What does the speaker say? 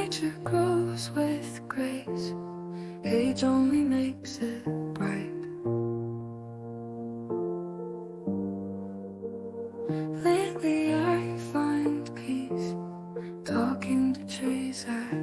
nature grows with grace. Age only makes it bright. Lately I find peace talking to trees at